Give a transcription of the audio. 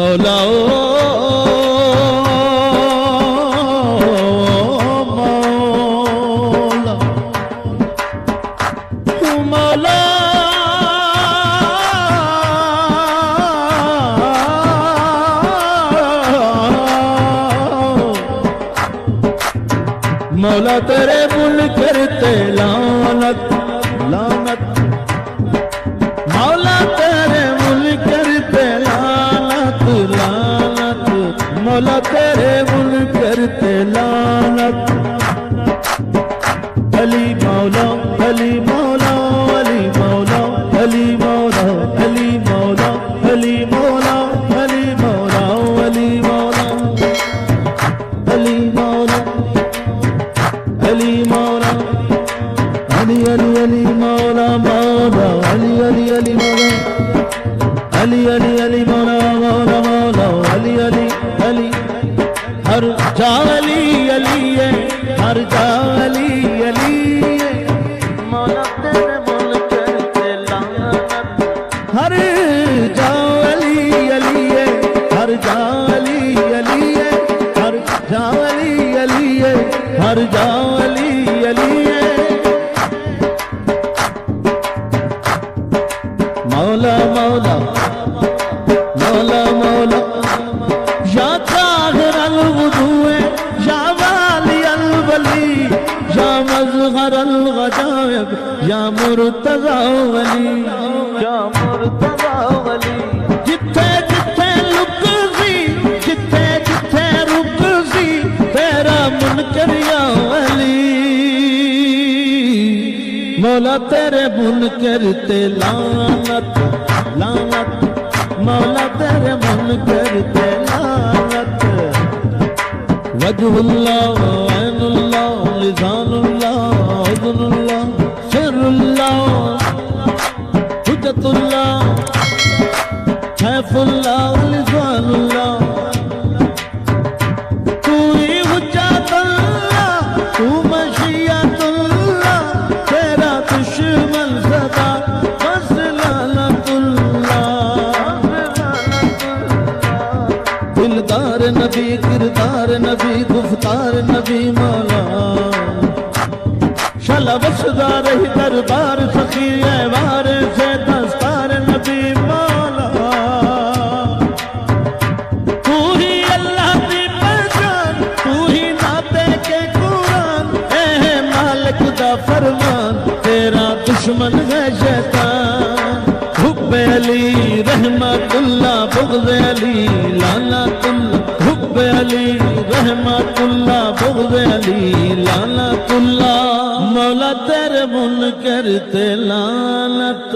مولا مولا مولا تیرے منکر تے لعنت لعنت مولا تیرے منکر تے لعنت لعنت مولا تیرے منکر تے لعنت علی مولا علی مولا علی مولا علی مولا علی مولا علی مولا علی مولا علی مولا علی مولا علی مولا علی علی علی مولا مولا علی علی علی مولا علی علی علی مولا مولا مولا علی علی علی ہر جا علی علی ہے ہر جا علی علی مولا تیرے منکر تے لعنت ہر جا علی علی ہے ہر جا علی علی ہے ہر جا علی علی ہے ہر جا علی علی ہے مولا مولا مولا مولا یا طاہر الوضوء یا والی الولی یا مظہر الغجائب یا مرتضی ولی یا مرتضی ولی جتھے جتھے لک سی جتھے جتھے رک سی تیرا منکر یا ولی مولا تیرے منکر تے لعنت لعنت مولا تیرے منکر تے لعنت وجہ اللہ عین اللہ لسان اللہ اذن اللہ سر اللہ حجت اللہ سیف اللہ لسان اللہ تو ہی حجت اللہ تو مشیت اللہ تیرا دشمن صدا بس لعنت اللہ دلدار نبی کردار نبی گفتار نبی مولا شلا بسدا رہی دربار سخی ایوار سے دستار نبی مولا تو ہی اللہ کی پہچان تو ہی ناطے کے قرآن اے مالک دا فرمان تیرا دشمن ہے شیطان حب علی رحمت اللہ بغض علی لعنت اللہ حب علی رحمت اللہ بغض علی لعنت اللہ مولا تیرے منکر تے لعنت